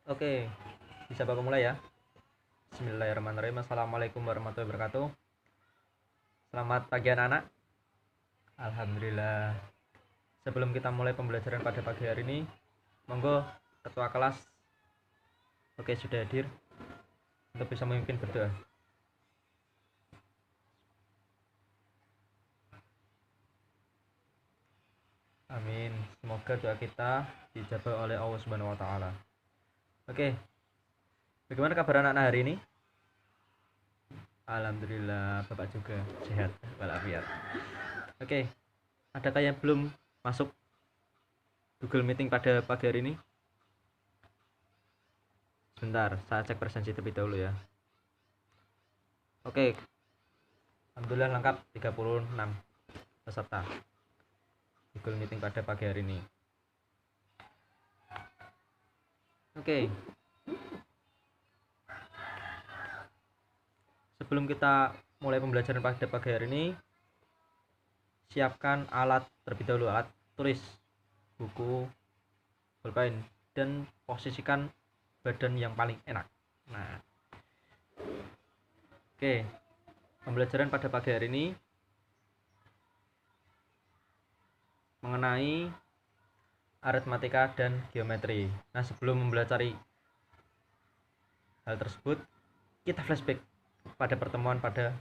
Oke, bisa baku mulai ya. Bismillahirrahmanirrahim. Assalamualaikum warahmatullahi wabarakatuh. Selamat pagi anak-anak. Alhamdulillah. Sebelum kita mulai pembelajaran pada pagi hari ini, monggo ketua kelas oke sudah hadir untuk bisa memimpin berdoa. Amin. Semoga doa kita dijabah oleh Allah Subhanahu wa taala. Oke. Bagaimana kabar anak-anak hari ini? Alhamdulillah, Bapak juga sehat walafiat. Oke. Adakah yang belum masuk Google Meeting pada pagi hari ini? Sebentar, saya cek presensi terlebih dahulu ya. Oke. Alhamdulillah lengkap 36 peserta Google Meeting pada pagi hari ini. Oke. Sebelum kita mulai pembelajaran pada pagi hari ini, siapkan alat terlebih dahulu, alat tulis, buku, pulpen, dan posisikan badan yang paling enak. Nah, oke, pembelajaran pada pagi hari ini mengenai aritmatika dan geometri. Nah, sebelum mempelajari hal tersebut, kita flashback pada pertemuan pada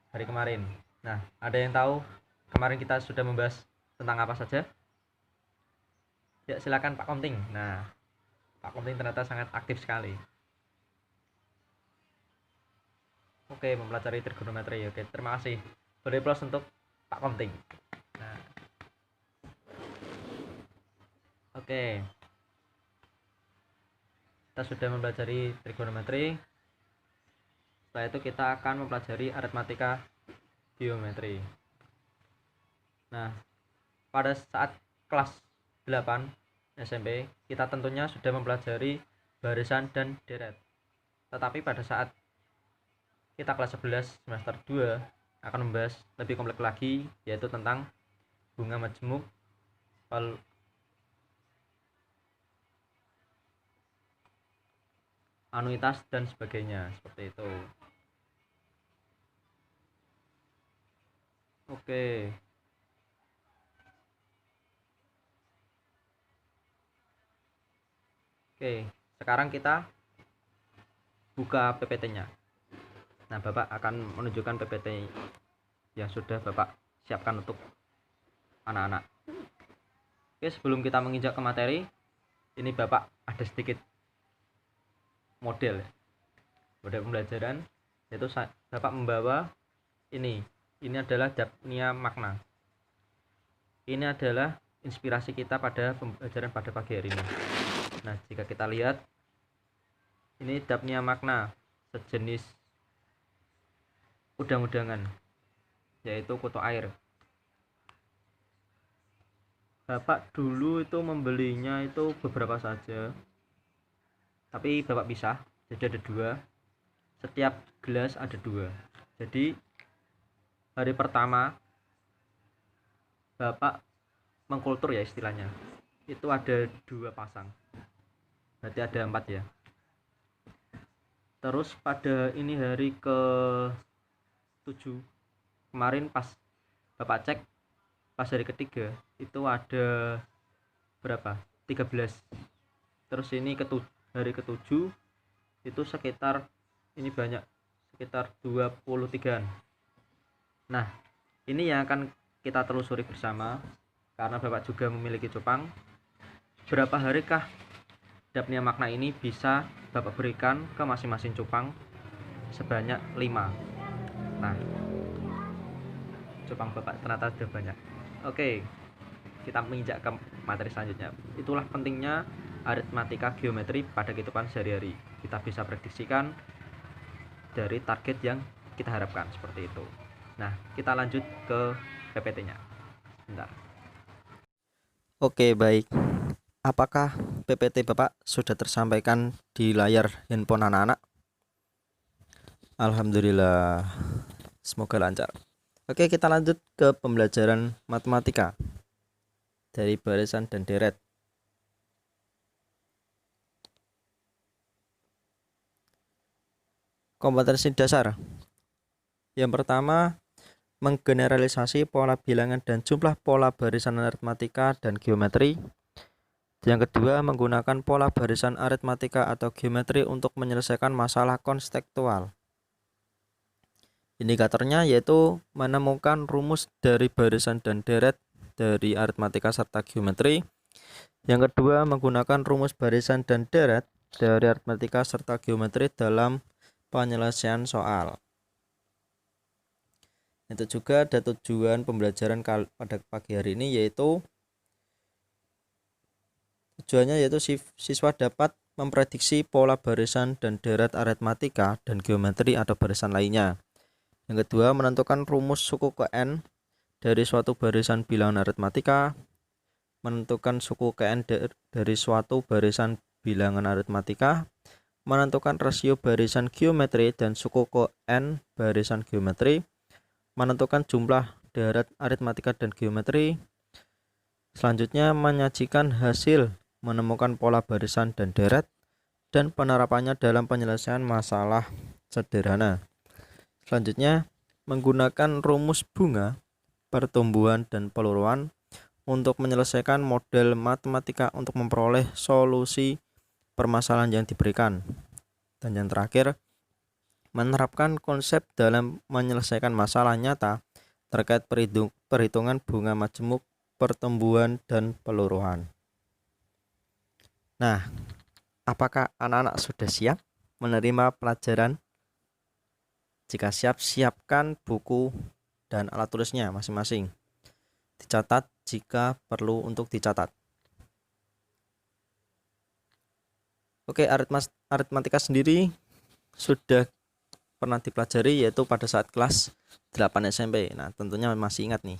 hari kemarin. Nah, ada yang tahu kemarin kita sudah membahas tentang apa saja? Ya, silakan Pak Komting. Nah, Pak Komting ternyata sangat aktif sekali. Oke, mempelajari trigonometri. Oke, terima kasih. Beri plus untuk Pak Komting. Nah, oke. Kita sudah mempelajari trigonometri. Setelah itu kita akan mempelajari aritmatika geometri. Nah, pada saat kelas 8 SMP, kita tentunya sudah mempelajari barisan dan deret. Tetapi pada saat kita kelas 11 semester 2 akan membahas lebih kompleks lagi, yaitu tentang bunga majemuk, anuitas dan sebagainya, seperti itu. Oke. Oke, sekarang kita buka PPT-nya. Nah, Bapak akan menunjukkan PPT yang sudah Bapak siapkan untuk anak-anak. Oke, sebelum kita menginjak ke materi, ini Bapak ada sedikit model pembelajaran, yaitu Bapak membawa ini adalah Dapnia Magna. Ini adalah inspirasi kita pada pembelajaran pada pagi hari ini. Nah, jika kita lihat, ini Dapnia Magna, sejenis udang-udangan, yaitu kutu air. Bapak dulu itu membelinya itu beberapa saja, tapi Bapak pisah, jadi ada 2. Setiap gelas ada 2. Jadi hari pertama Bapak mengkultur ya istilahnya, itu ada 2 pasang, berarti ada 4 ya. Terus pada ini hari ke 7 kemarin pas Bapak cek, pas hari ketiga itu ada berapa? 13. Terus ini hari ke-7 itu sekitar ini banyak, sekitar 23-an. Nah, ini yang akan kita telusuri bersama, karena Bapak juga memiliki cupang. Berapa harikah Dapnia Magna ini bisa Bapak berikan ke masing-masing cupang sebanyak 5. Nah, cupang Bapak ternyata sudah banyak. Oke, kita menginjak ke materi selanjutnya. Itulah pentingnya aritmatika geometri pada kehidupan sehari-hari. Kita bisa prediksikan dari target yang kita harapkan, seperti itu. Nah, kita lanjut ke PPT-nya. Bentar. Oke, baik. Apakah PPT Bapak sudah tersampaikan di layar handphone anak-anak? Alhamdulillah, semoga lancar. Oke, kita lanjut ke pembelajaran matematika dari barisan dan deret. kompetensi dasar. Yang pertama, menggeneralisasi pola bilangan dan jumlah pola barisan aritmatika dan geometri. Yang kedua, menggunakan pola barisan aritmatika atau geometri untuk menyelesaikan masalah konstektual. Indikatornya yaitu menemukan rumus dari barisan dan deret dari aritmatika serta geometri. Yang kedua, menggunakan rumus barisan dan deret dari aritmatika serta geometri dalam penyelesaian soal. Itu juga ada tujuan pembelajaran pada pagi hari ini, yaitu tujuannya yaitu siswa dapat memprediksi pola barisan dan deret aritmatika dan geometri atau barisan lainnya. Yang kedua, menentukan rumus suku ke n dari suatu barisan bilangan aritmatika, menentukan suku ke n dari suatu barisan bilangan aritmatika, menentukan rasio barisan geometri dan suku ke n barisan geometri, menentukan jumlah deret aritmatika dan geometri. Selanjutnya, menyajikan hasil menemukan pola barisan dan deret dan penerapannya dalam penyelesaian masalah sederhana. Selanjutnya, menggunakan rumus bunga, pertumbuhan, dan peluruan untuk menyelesaikan model matematika untuk memperoleh solusi permasalahan yang diberikan. Dan yang terakhir, menerapkan konsep dalam menyelesaikan masalah nyata terkait perhitungan bunga majemuk, pertumbuhan, dan peluruan. Nah, apakah anak-anak sudah siap menerima pelajaran? Jika siap, siapkan buku dan alat tulisnya masing-masing. Dicatat jika perlu untuk dicatat. Oke, aritmatika sendiri sudah pernah dipelajari, yaitu pada saat kelas 8 SMP. Nah, tentunya masih ingat nih.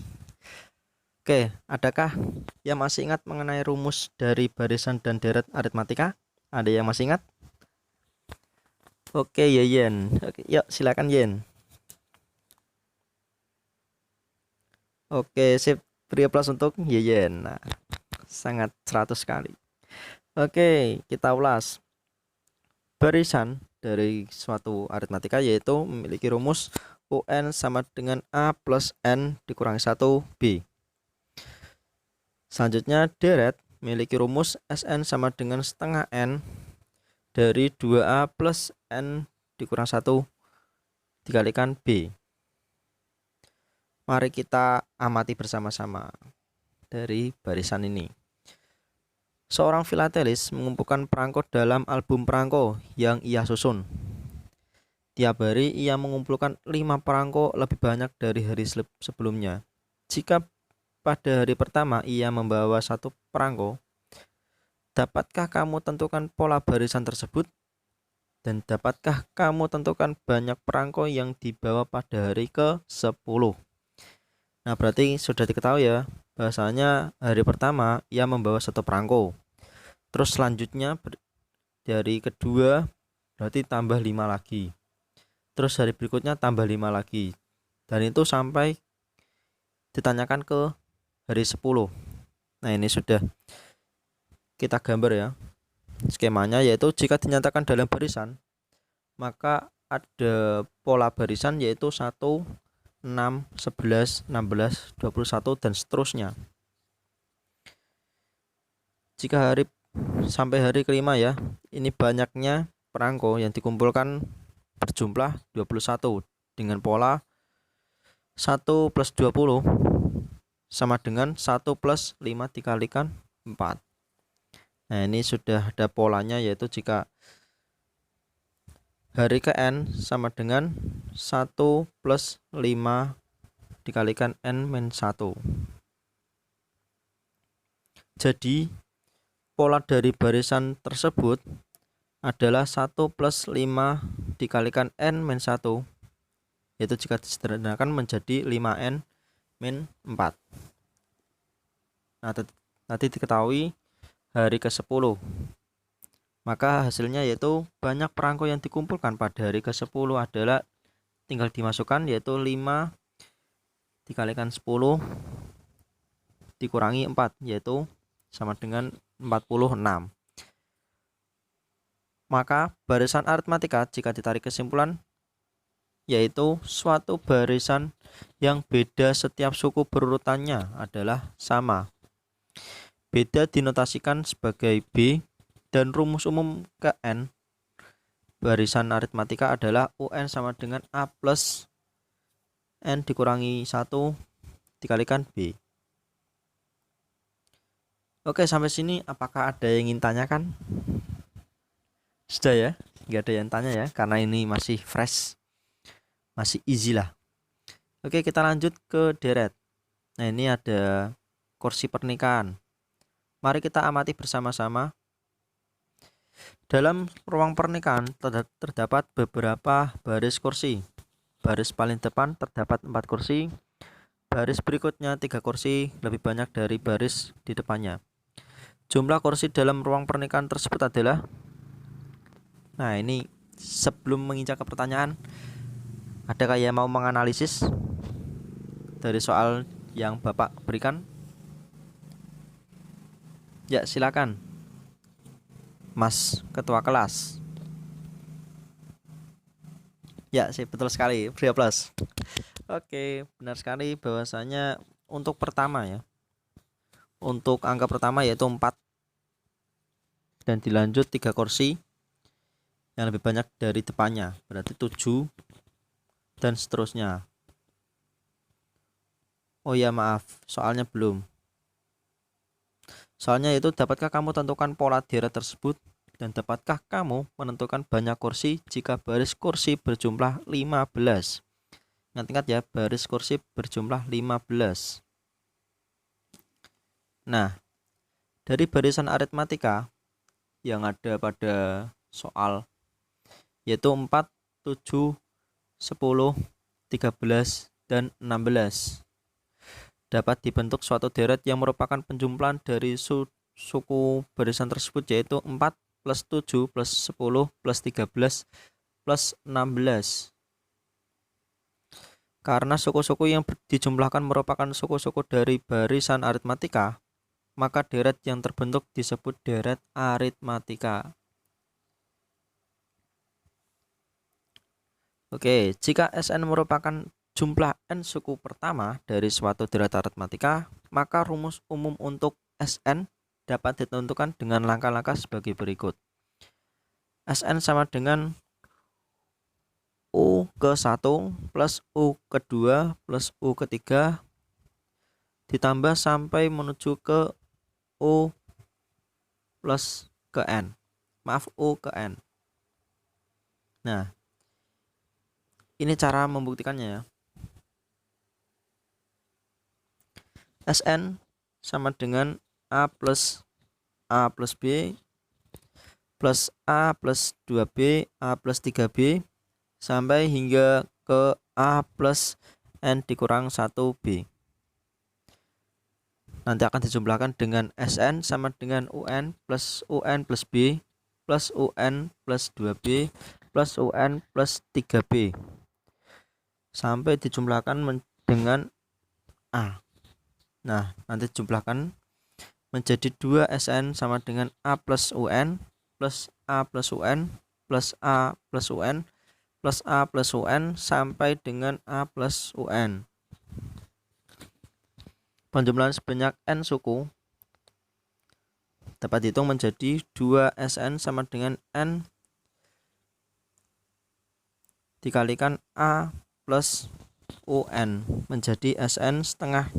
Oke, adakah yang masih ingat mengenai rumus dari barisan dan deret aritmatika? Ada yang masih ingat? Oke, Yen. Oke, yuk silakan Yen. Oke, sip. Beri plus untuk Yen. Nah, sangat 100 sekali. Oke, kita ulas. Barisan dari suatu aritmatika yaitu memiliki rumus UN sama dengan A plus N dikurangi 1B. Selanjutnya, deret memiliki rumus SN sama dengan setengah N dari 2A plus N dikurang 1 dikalikan B. Mari kita amati bersama-sama dari barisan ini. Seorang filatelis mengumpulkan perangko dalam album perangko yang ia susun. Tiap hari ia mengumpulkan 5 perangko lebih banyak dari hari sebelumnya. Jika pada hari pertama ia membawa 1 perangko, dapatkah kamu tentukan pola barisan tersebut? Dan dapatkah kamu tentukan banyak perangko yang dibawa pada hari ke-10? Nah, berarti sudah diketahui ya, bahasanya hari pertama ia membawa 1 perangko. Terus selanjutnya dari kedua berarti tambah 5 lagi. Terus hari berikutnya tambah 5 lagi. Dan itu sampai ditanyakan ke hari 10. Nah, ini sudah kita gambar ya skemanya, yaitu jika dinyatakan dalam barisan, maka ada pola barisan yaitu 1, 6, 11, 16, 21 dan seterusnya. Jika sampai hari kelima ya, ini banyaknya perangko yang dikumpulkan berjumlah 21 dengan pola 1 plus 20 sama dengan 1 plus 5 dikalikan 4. Nah, ini sudah ada polanya, yaitu jika hari ke N sama dengan 1 plus 5 dikalikan N min 1. Jadi pola dari barisan tersebut adalah 1 plus 5 dikalikan N min 1, yaitu jika disederhanakan menjadi 5N min 4. Nah, nanti diketahui hari ke-10, maka hasilnya yaitu banyak perangko yang dikumpulkan pada hari ke-10 adalah tinggal dimasukkan, yaitu 5 dikalikan 10 dikurangi 4, yaitu sama dengan 46. Maka barisan aritmatika jika ditarik kesimpulan yaitu suatu barisan yang beda setiap suku berurutannya adalah sama. Beda dinotasikan sebagai B dan rumus umum Kn barisan aritmatika adalah UN sama dengan A plus N dikurangi 1 dikalikan B. Oke, sampai sini apakah ada yang ingin tanyakan? Sudah ya? Nggak ada yang tanya ya, karena ini masih fresh, masih easy lah. Oke, kita lanjut ke deret. Nah, ini ada kursi pernikahan. Mari kita amati bersama-sama. Dalam ruang pernikahan terdapat beberapa baris kursi. Baris paling depan terdapat 4 kursi. Baris berikutnya 3 kursi, lebih banyak dari baris di depannya. Jumlah kursi dalam ruang pernikahan tersebut adalah. Nah, ini sebelum menginjak ke pertanyaan, adakah yang mau menganalisis dari soal yang Bapak berikan? Ya, silakan. Mas Ketua Kelas. Ya, sih betul sekali. Beri aplaus. Oke, benar sekali bahwasanya untuk pertama ya. Untuk angka pertama yaitu 4 dan dilanjut 3 kursi yang lebih banyak dari depannya, berarti 7 dan seterusnya. Oh ya, maaf, soalnya belum. Soalnya itu, dapatkah kamu tentukan pola deret tersebut dan dapatkah kamu menentukan banyak kursi jika baris kursi berjumlah 15. Ingat ya, baris kursi berjumlah 15. Nah, dari barisan aritmatika yang ada pada soal yaitu 4, 7, 10, 13, dan 16 dapat dibentuk suatu deret yang merupakan penjumlahan dari suku barisan tersebut, yaitu 4 plus 7 plus 10 plus 13 plus 16. Karena suku-suku yang dijumlahkan merupakan suku-suku dari barisan aritmatika, maka deret yang terbentuk disebut deret aritmatika. Oke, jika Sn merupakan jumlah n suku pertama dari suatu deret aritmatika, maka rumus umum untuk Sn dapat ditentukan dengan langkah-langkah sebagai berikut. Sn sama dengan U ke 1 plus U kedua plus U ketiga ditambah sampai menuju ke U plus ke N. Maaf, U ke N. Nah, ini cara membuktikannya ya. Sn sama dengan A plus B plus A plus 2B, A plus 3B sampai hingga ke A plus N dikurang 1B. Nanti akan dijumlahkan dengan Sn sama dengan UN plus B plus UN plus 2B plus UN plus 3B sampai dijumlahkan dengan A. Nah, nanti jumlahkan menjadi 2 Sn sama dengan A plus UN plus A plus UN plus A plus UN plus A plus UN sampai dengan A plus UN. Penjumlahan sebanyak N suku dapat dihitung menjadi 2 Sn sama dengan N dikalikan A plus UN menjadi Sn setengah.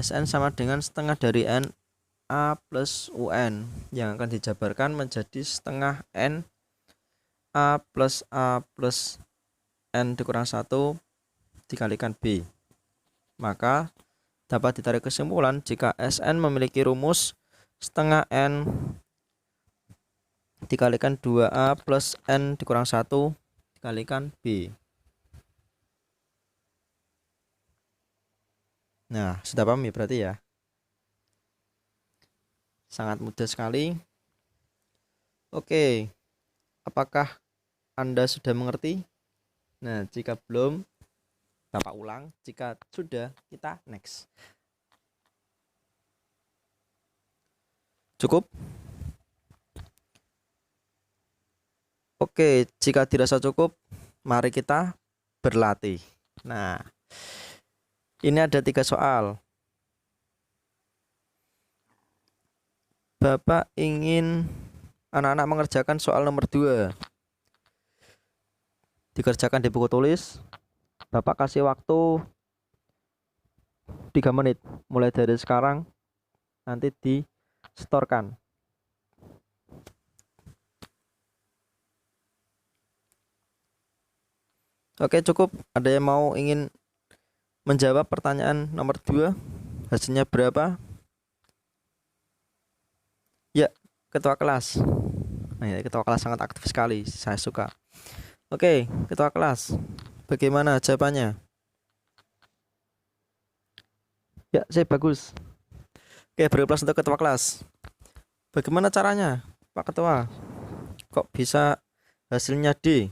Sn sama dengan setengah dari N A plus UN yang akan dijabarkan menjadi setengah N A plus N dikurang 1 dikalikan B. Maka dapat ditarik kesimpulan jika Sn memiliki rumus setengah N dikalikan 2A plus N dikurang 1 dikalikan B. Nah, sudah paham ya berarti ya? Sangat mudah sekali. Oke, apakah Anda sudah mengerti? Nah, jika belum, Bapak ulang. Jika sudah, kita next. Cukup? Oke, jika dirasa cukup, mari kita berlatih. Nah, ini ada 3 soal. Bapak ingin anak-anak mengerjakan soal nomor 2. Dikerjakan di buku tulis. Bapak kasih waktu 3 menit. Mulai dari sekarang, nanti disetorkan. Oke, cukup. Ada yang mau ingin menjawab pertanyaan nomor 2? Hasilnya berapa? Ya, ketua kelas. Nah, ya, ketua kelas sangat aktif sekali. Saya suka. Oke, ketua kelas. Bagaimana jawabannya? Ya, saya bagus. Oke, beri aplaus untuk ketua kelas. Bagaimana caranya, Pak Ketua? Kok bisa hasilnya D?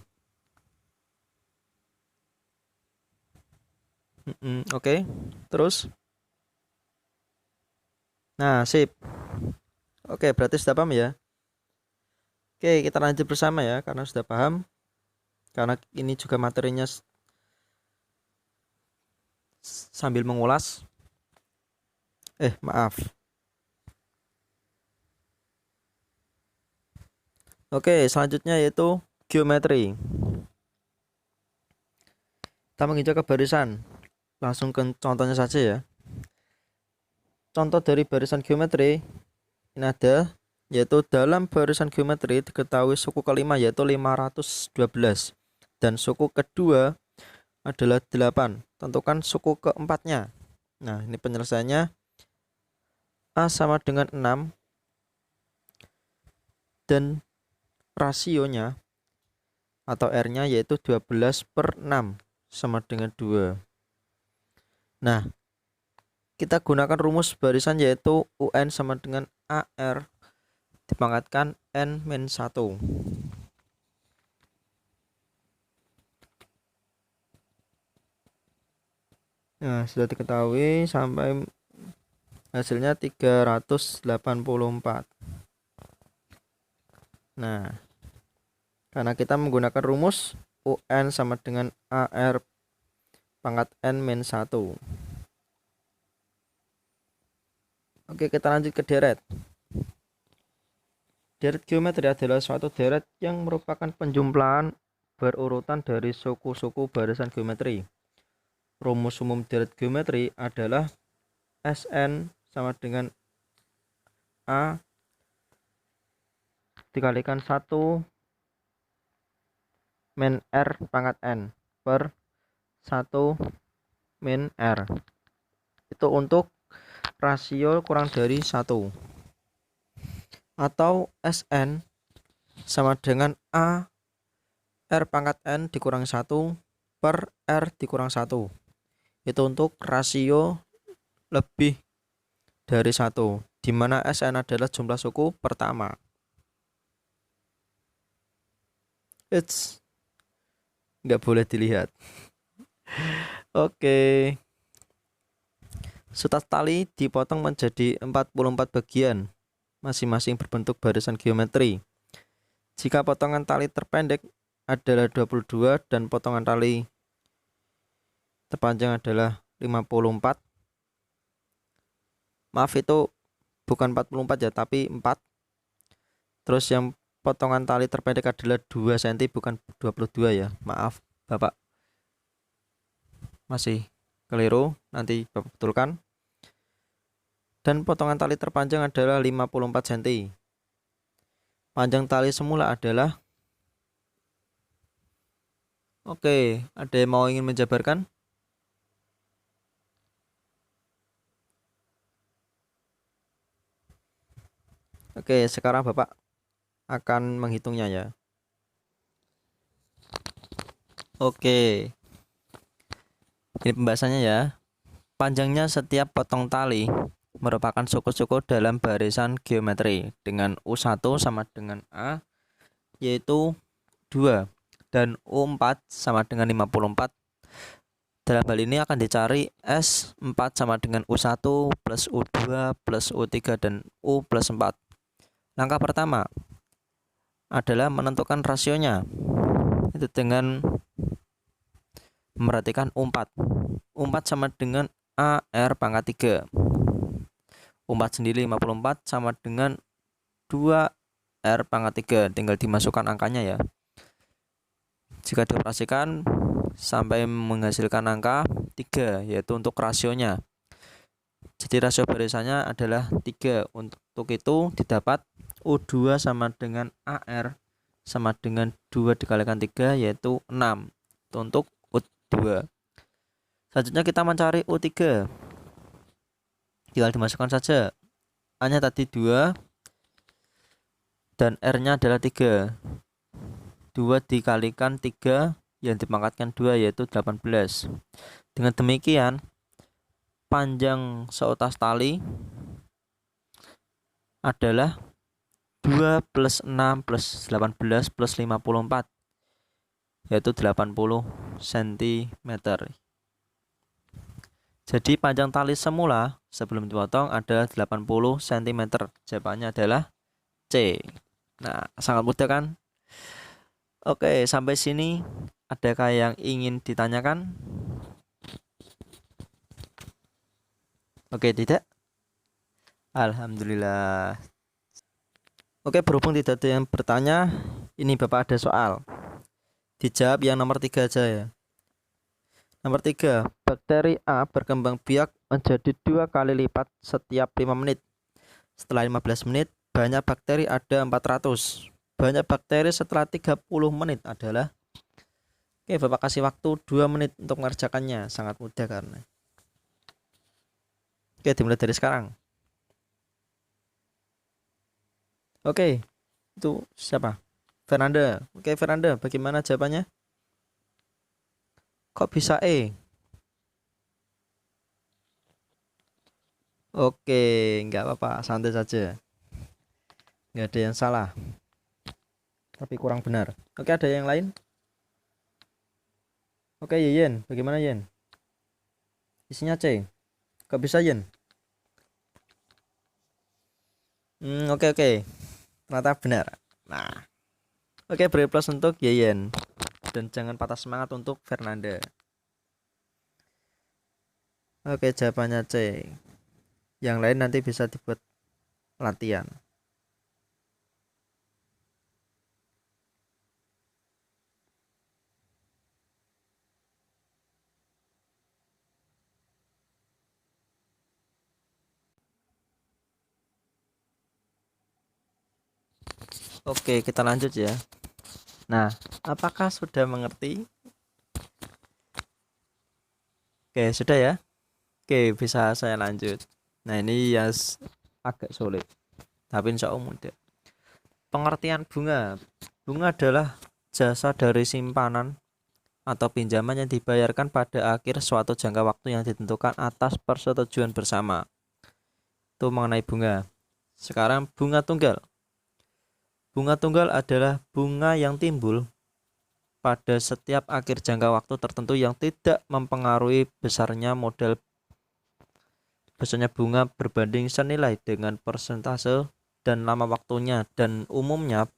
Oke, terus? Nah, sip. Oke, berarti sudah paham ya. Oke, kita lanjut bersama ya, karena sudah paham. Karena ini juga materinya sambil mengulas. Maaf. Oke, selanjutnya yaitu geometri. Kita menginjak ke barisan. Langsung ke contohnya saja ya. Contoh dari barisan geometri ini ada, yaitu dalam barisan geometri diketahui suku kelima yaitu 512 dan suku kedua adalah 8. Tentukan suku keempatnya. Nah, ini penyelesaiannya. A sama dengan 6 dan rasionya atau R-nya yaitu 12/6 sama dengan 2. Nah, kita gunakan rumus barisan yaitu UN sama dengan AR dipangkatkan N-1. Nah, sudah diketahui sampai hasilnya 384. Nah, karena kita menggunakan rumus UN sama dengan AR pangkat N-1. Oke, kita lanjut ke deret. Deret geometri adalah suatu deret yang merupakan penjumlahan berurutan dari suku-suku barisan geometri. Rumus umum deret geometri adalah Sn sama dengan A dikalikan 1 min R pangkat N per 1 min R. Itu untuk rasio kurang dari 1. Atau Sn sama dengan A R pangkat N dikurang 1 per R dikurang 1. Itu untuk rasio lebih dari 1, di mana Sn adalah jumlah suku pertama. Nggak boleh dilihat. Oke. Sutat tali dipotong menjadi 44 bagian, masing-masing berbentuk barisan geometri. Jika potongan tali terpendek adalah 22 dan potongan tali terpanjang adalah 54. Maaf, itu bukan 44 ya, tapi 4. Terus yang potongan tali terpendek adalah 2 cm, bukan 22 ya. Maaf, Bapak masih keliru, nanti Bapak betulkan. Dan potongan tali terpanjang adalah 54 cm. Panjang tali semula adalah... Oke, ada yang mau ingin menjabarkan? Oke, sekarang Bapak akan menghitungnya ya. Oke. Ini pembahasannya ya. Panjangnya setiap potong tali merupakan suku-suku dalam barisan geometri dengan U1 sama dengan A yaitu 2 dan U4 sama dengan 54. Dalam hal ini akan dicari S4 sama dengan U1 plus U2 plus U3 dan U plus 4. Langkah pertama adalah menentukan rasionya, itu dengan Memperhatikan umpat. Umpat sama dengan AR pangkat 3. Umpat sendiri 54 sama dengan 2R pangkat 3. Tinggal dimasukkan angkanya ya. Jika dioperasikan sampai menghasilkan angka 3, yaitu untuk rasionya. Jadi rasio barisannya adalah 3. Untuk itu didapat U2 sama dengan AR sama dengan 2 dikalikan 3, yaitu 6. Itu untuk U2. Selanjutnya kita mencari U3. Tinggal dimasukkan saja. A-nya tadi 2 dan R-nya adalah 3. 2 dikalikan 3 yang dipangkatkan 2, yaitu 18. Dengan demikian panjang seutas tali adalah 2 plus 6 plus 18 plus 54, yaitu 80 cm. Jadi panjang tali semula sebelum dipotong adalah 80 cm. Jawabannya adalah C. Nah, sangat mudah kan? Oke, sampai sini adakah yang ingin ditanyakan? Oke, tidak? Alhamdulillah. Oke, berhubung tidak ada yang bertanya, ini Bapak ada soal. Dijawab yang nomor 3 aja ya. Nomor 3, bakteri A berkembang biak menjadi 2 kali lipat setiap 5 menit. Setelah 15 menit, banyak bakteri ada 400. Banyak bakteri setelah 30 menit adalah. Oke, Bapak kasih waktu 2 menit untuk mengerjakannya. Sangat mudah karena. Oke, dimulai dari sekarang. Oke, itu siapa? Fernanda. Oke, Fernanda, bagaimana jawabannya? Kok bisa E? Oke, nggak apa-apa, santai saja. Nggak ada yang salah. Tapi kurang benar. Oke, ada yang lain? Oke, Yen, bagaimana Yen? Isinya C. Kok bisa Yen? Oke. Ternyata benar. Nah, oke, beri plus untuk Yen. Dan jangan patah semangat untuk Fernanda. Oke, jawabannya C. Yang lain nanti bisa dibuat latihan. Oke, kita lanjut ya. Nah, apakah sudah mengerti? Oke, sudah ya. Oke, bisa saya lanjut. Nah, ini yang agak sulit, tapi insya Allah mudah. Pengertian bunga. Bunga adalah jasa dari simpanan atau pinjaman yang dibayarkan pada akhir suatu jangka waktu yang ditentukan atas persetujuan bersama. Itu mengenai bunga. Sekarang bunga tunggal. Bunga tunggal adalah bunga yang timbul pada setiap akhir jangka waktu tertentu yang tidak mempengaruhi besarnya bunga berbanding senilai dengan persentase dan lama waktunya, dan umumnya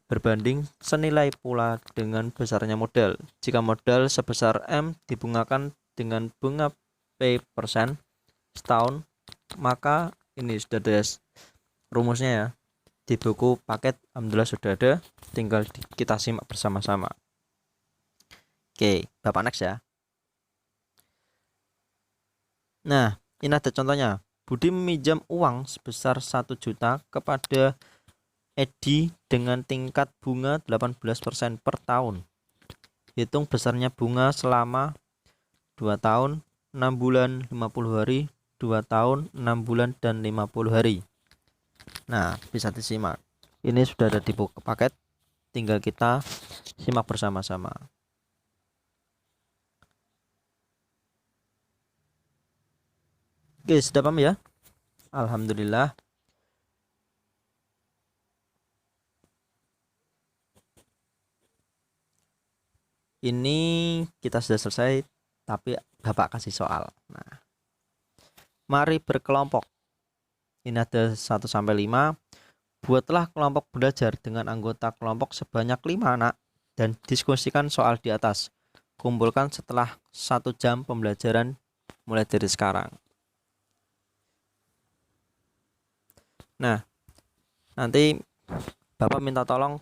berbanding senilai pula dengan besarnya modal. Jika modal sebesar M dibungakan dengan bunga P% setahun, maka ini sudah ada rumusnya ya. Di buku paket alhamdulillah sudah ada, tinggal kita simak bersama-sama. Oke, Bapak next ya. Nah, ini ada contohnya. Budi meminjam uang sebesar 1 juta kepada Edi dengan tingkat bunga 18% per tahun. Hitung besarnya bunga selama 2 tahun, 6 bulan, 50 hari, 2 tahun, 6 bulan, dan 50 hari. Nah, bisa disimak. Ini sudah ada di buku paket, tinggal kita simak bersama-sama. Oke, sudah paham ya? Alhamdulillah. Ini kita sudah selesai, tapi Bapak kasih soal. Nah, mari berkelompok. Ini ada 1 sampai 5. Buatlah kelompok belajar dengan anggota kelompok sebanyak 5 anak dan diskusikan soal di atas. kumpulkan setelah 1 jam pembelajaran mulai dari sekarang. Nah, nanti Bapak minta tolong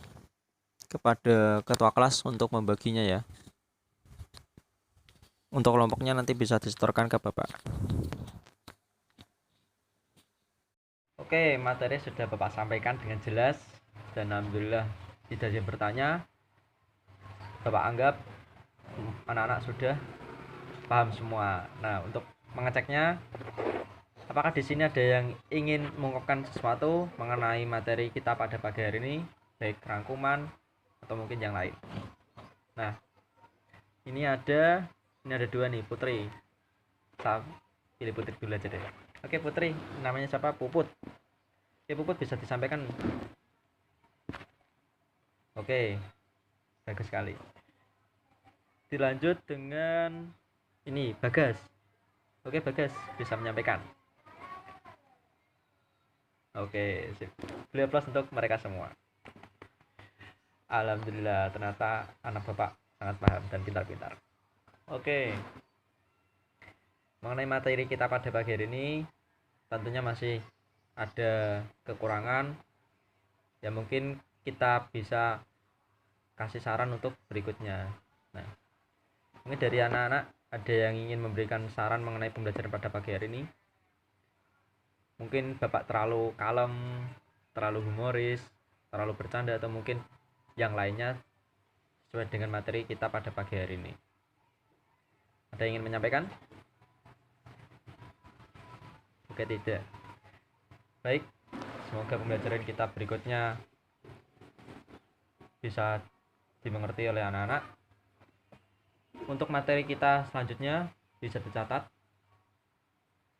kepada ketua kelas untuk membaginya ya. Untuk kelompoknya nanti bisa disetorkan ke Bapak. Oke, materi sudah Bapak sampaikan dengan jelas dan alhamdulillah tidak ada yang bertanya. Bapak anggap anak-anak sudah paham semua. Nah, untuk mengeceknya, apakah di sini ada yang ingin mengungkapkan sesuatu mengenai materi kita pada pagi hari ini, baik rangkuman atau mungkin yang lain? Nah, ini ada dua nih, Putri. Kita pilih Putri dulu aja deh. Oke, Putri, namanya siapa? Puput. Oke, Puput bisa disampaikan. Oke, bagus sekali. Dilanjut dengan ini, Bagas. Oke, Bagas bisa menyampaikan. Oke, sip. Beli plus untuk mereka semua. Alhamdulillah, ternyata anak Bapak sangat paham dan pintar-pintar. Oke. Mengenai materi kita pada pagi hari ini, tentunya masih ada kekurangan. Ya mungkin kita bisa kasih saran untuk berikutnya. Nah, mungkin dari anak-anak ada yang ingin memberikan saran mengenai pembelajaran pada pagi hari ini. Mungkin Bapak terlalu kalem, terlalu humoris, terlalu bercanda, atau mungkin yang lainnya sesuai dengan materi kita pada pagi hari ini. Ada yang ingin menyampaikan? Oke, tidak. Baik, semoga pembelajaran kita berikutnya bisa dimengerti oleh anak-anak. Untuk materi kita selanjutnya bisa dicatat.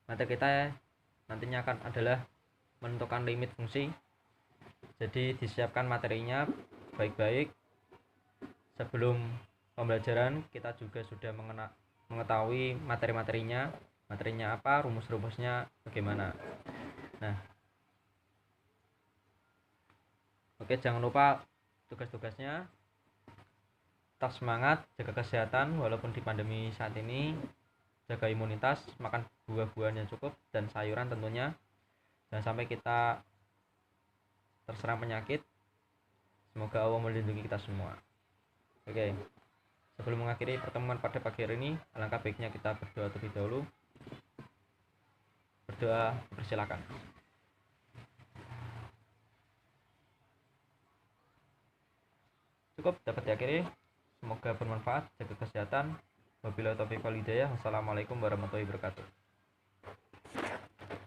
Materi kita nantinya akan adalah menentukan limit fungsi. Jadi disiapkan materinya baik-baik. Sebelum pembelajaran kita juga sudah mengetahui materi-materinya apa, rumus-rumusnya bagaimana. Nah, oke, jangan lupa tugas-tugasnya. Tetap semangat, jaga kesehatan walaupun di pandemi saat ini. Jaga imunitas, makan buah-buahan yang cukup dan sayuran tentunya. Jangan sampai kita terserang penyakit. Semoga Allah melindungi kita semua. Oke, sebelum mengakhiri pertemuan pada pagi hari ini, alangkah baiknya kita berdoa terlebih dahulu. Berdoa, persilakan. Cukup dapat diakhiri. Semoga bermanfaat, jaga kesehatan. Wabillahi taufiq wal hidayah. Wassalamualaikum warahmatullahi wabarakatuh.